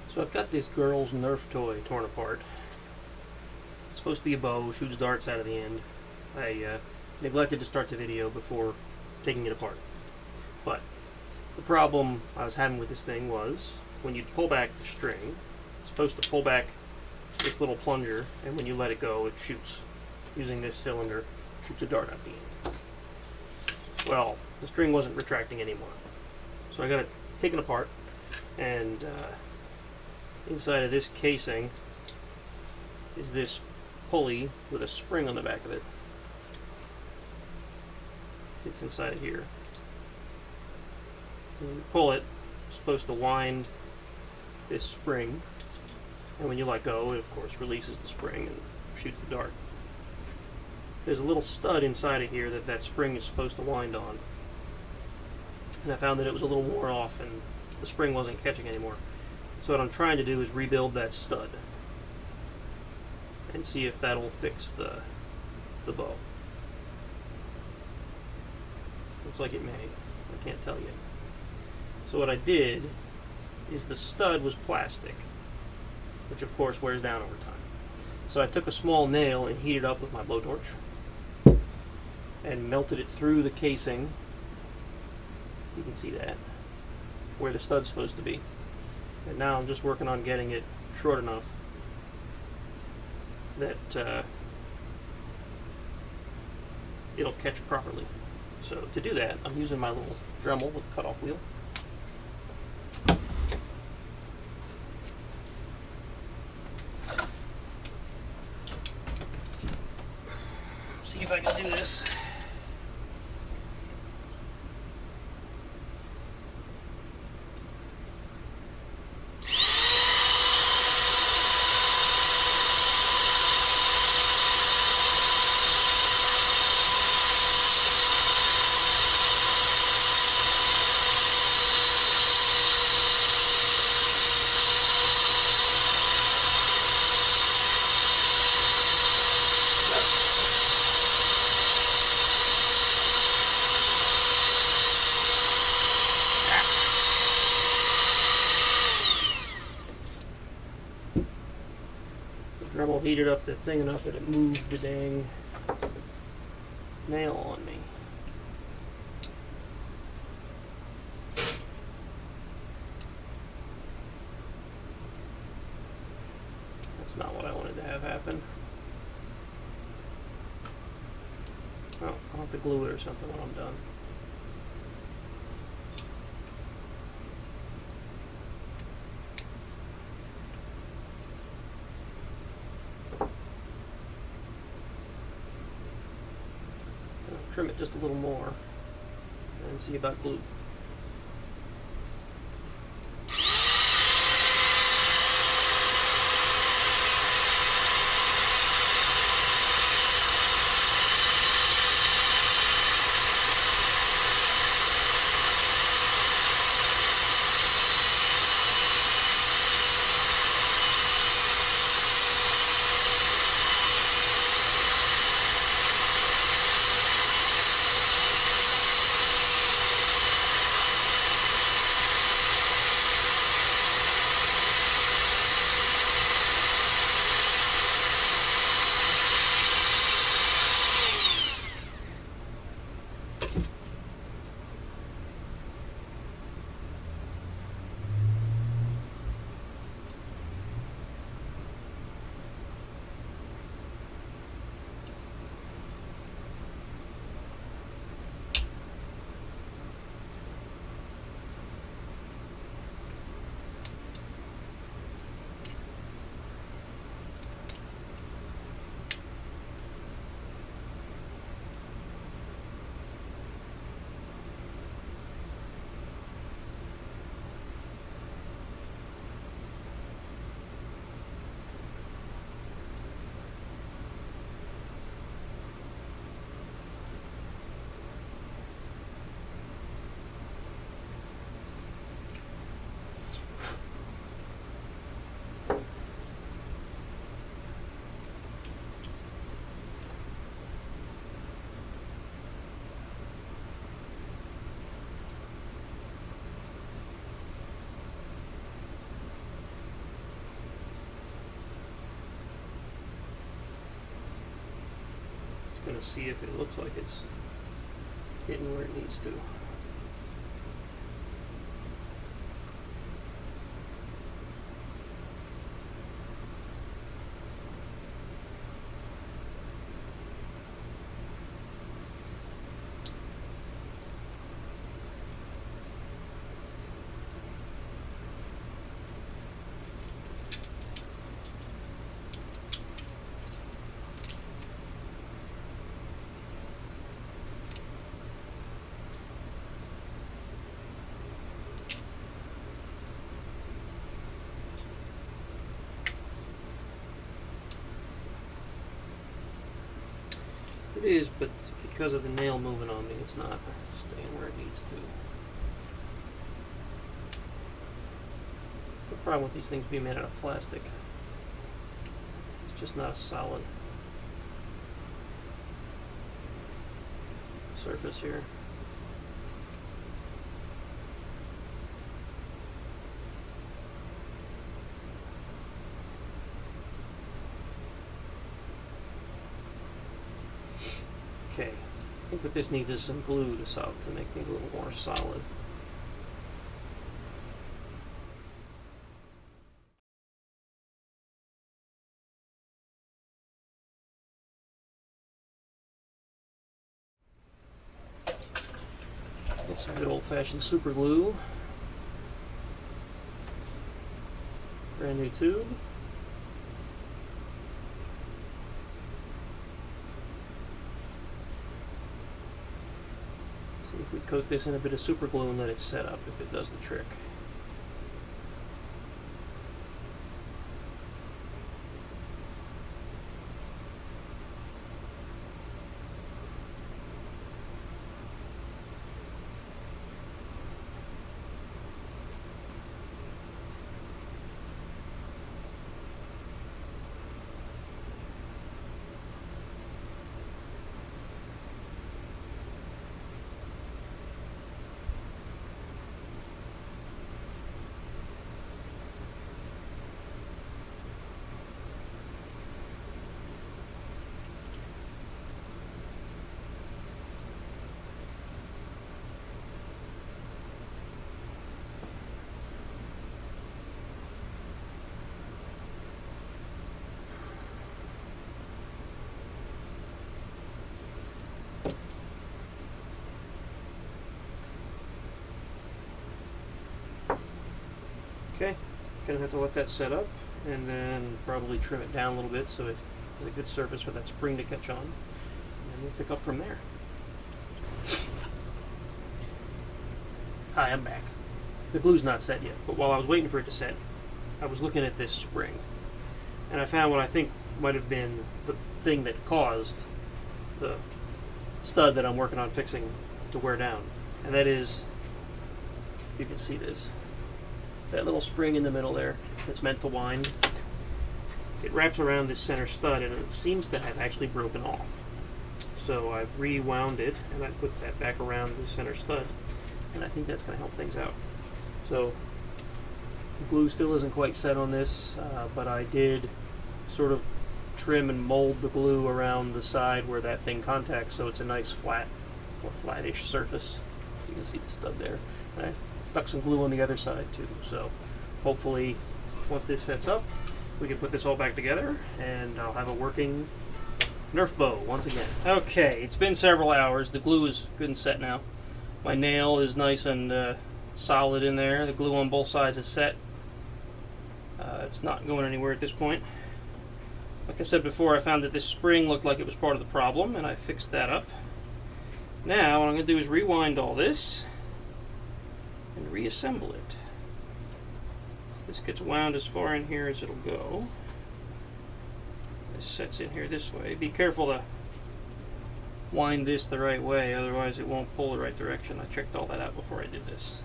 So I've got this girl's Nerf toy torn apart. It's supposed to be a bow, shoots darts out of the end. I neglected to start the video before taking it apart. But the problem I was having with this thing was when you pull back the string, it's supposed to pull back this little plunger, and when you let it go, it shoots. Using this cylinder, shoots a dart out the end. Well, the string wasn't retracting anymore. So I got it taken apart, and inside of this casing is this pulley with a spring on the back of it. Fits inside of here. When you pull it, it's supposed to wind this spring, and when you let go, it of course releases the spring and shoots the dart. There's a little stud inside of here that spring is supposed to wind on, and I found that it was a little worn off and the spring wasn't catching anymore. So what I'm trying to do is rebuild that stud and see if that'll fix the bow. Looks like it may. I can't tell yet. So what I did is the stud was plastic, which of course wears down over time. So I took a small nail and heated it up with my blowtorch and melted it through the casing. You can see that, where the stud's supposed to be. And now I'm just working on getting it short enough that it'll catch properly. So to do that, I'm using my little Dremel with a cutoff wheel. See if I can do this. Dremel heated up the thing enough that it moved the dang nail on me. That's not what I wanted to have happen. Oh, I'll have to glue it or something when I'm done. Trim it just a little more and see about glue. Gonna see if it looks like it's hitting where it needs to. It is, but because of the nail moving on me, it's not staying where it needs to. The problem with these things being made out of plastic. It's just not a solid surface here. Okay, I think what this needs is some glue to make things a little more solid. Get some good old-fashioned super glue. Brand new tube. See if we coat this in a bit of super glue and let it set up, if it does the trick. Okay, gonna have to let that set up and then probably trim it down a little bit so it has a good surface for that spring to catch on, and we'll pick up from there. Hi, I'm back. The glue's not set yet, but while I was waiting for it to set, I was looking at this spring, and I found what I think might have been the thing that caused the stud that I'm working on fixing to wear down, and that is, you can see this, that little spring in the middle there that's meant to wind. It wraps around this center stud and it seems to have actually broken off. So I've rewound it and I put that back around the center stud, and I think that's going to help things out. So the glue still isn't quite set on this, but I did sort of trim and mold the glue around the side where that thing contacts, so it's a nice flat or flattish surface. You can see the stud there. And I stuck some glue on the other side too, so hopefully once this sets up we can put this all back together and I'll have a working Nerf bow once again. Okay, it's been several hours. The glue is good and set now. My nail is nice and solid in there. The glue on both sides is set. It's not going anywhere at this point. Like I said before, I found that this spring looked like it was part of the problem and I fixed that up. Now what I'm going to do is rewind all this and reassemble it. This gets wound as far in here as it'll go. This sets in here this way. Be careful to wind this the right way, otherwise it won't pull the right direction. I checked all that out before I did this.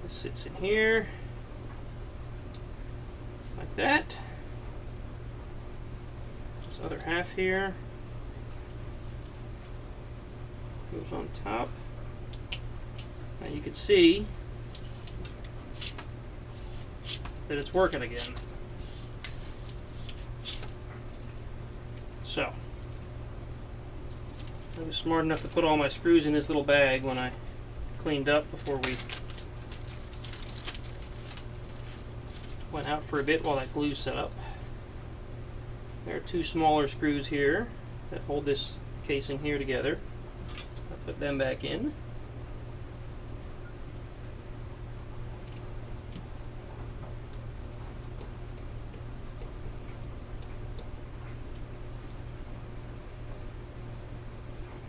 This sits in here like that. This other half here goes on top. Now you can see that it's working again. So I was smart enough to put all my screws in this little bag when I cleaned up before we went out for a bit while that glue set up. There are two smaller screws here that hold this casing here together. I'll put them back in.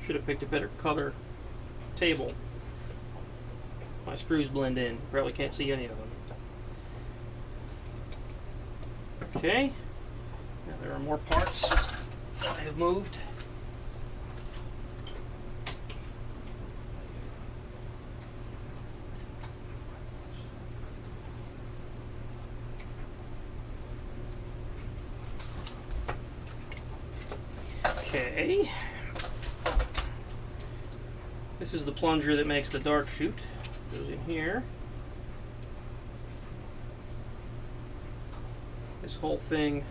Should have picked a better color table. My screws blend in. Probably can't see any of them. Okay. Now there are more parts that I have moved. Okay. This is the plunger that makes the dart shoot. Goes in here. This whole thing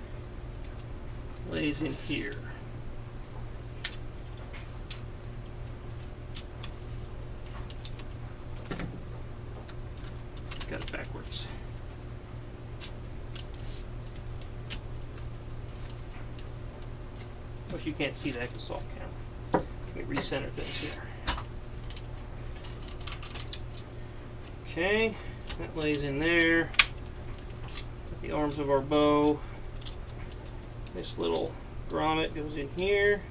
lays in here. Got it backwards. Wish you can't see that because it's off camera. Let me recenter things here. Okay, that lays in there. The arms of our bow. This little grommet goes in here.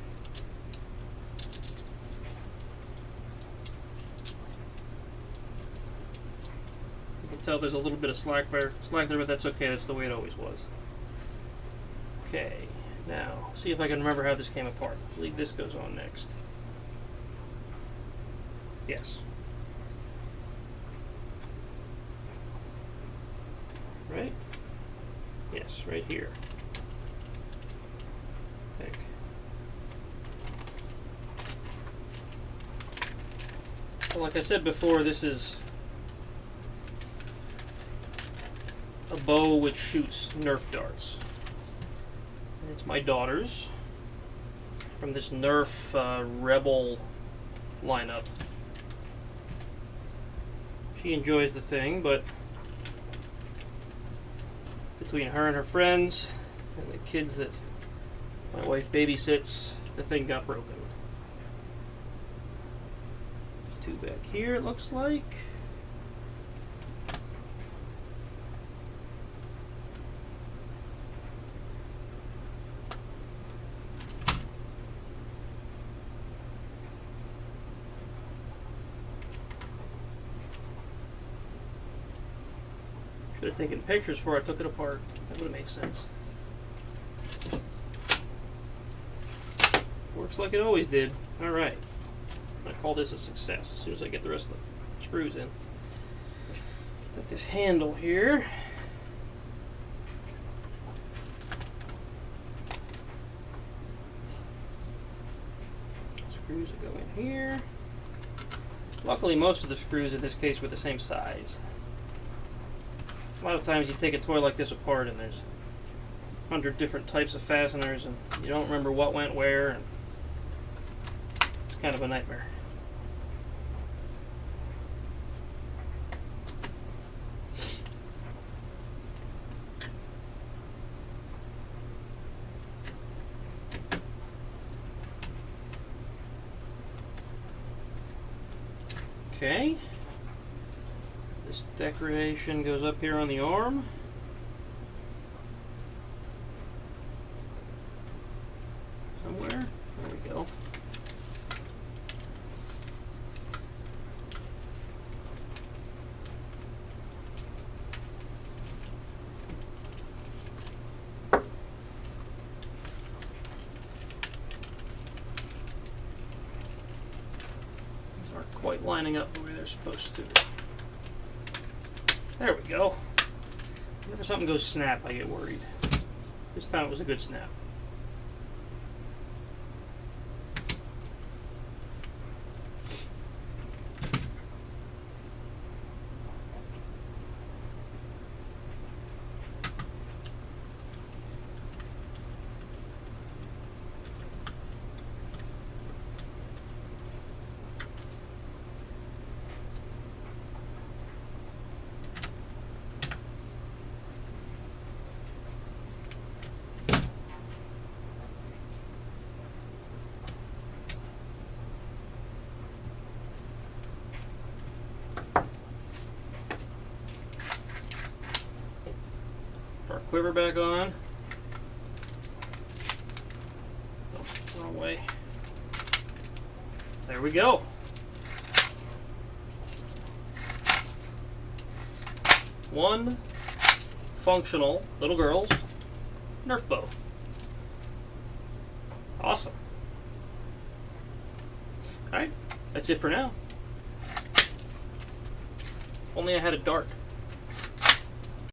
You can tell there's a little bit of slack there, but that's okay. That's the way it always was. Okay, now see if I can remember how this came apart. I believe this goes on next. Yes. Right? Yes, right here. I think. Well, like I said before, this is a bow which shoots Nerf darts. And it's my daughter's from this Nerf Rebelle lineup. She enjoys the thing, but between her and her friends and the kids that my wife babysits, the thing got broken. There's two back here, it looks like. Should have taken pictures before I took it apart. That would have made sense. Works like it always did. Alright. I call this a success as soon as I get the rest of the screws in. Got this handle here. Screws that go in here. Luckily, most of the screws in this case were the same size. A lot of times you take a toy like this apart and there's 100 different types of fasteners and you don't remember what went where, and it's kind of a nightmare. Okay. This decoration goes up here on the arm. Somewhere. There we go. These aren't quite lining up the way they're supposed to. There we go. Whenever something goes snap, I get worried. This time it was a good snap. quiver back on. Oh, wrong way. There we go. One functional little girl's Nerf bow. Awesome. Alright, that's it for now. Only I had a dart.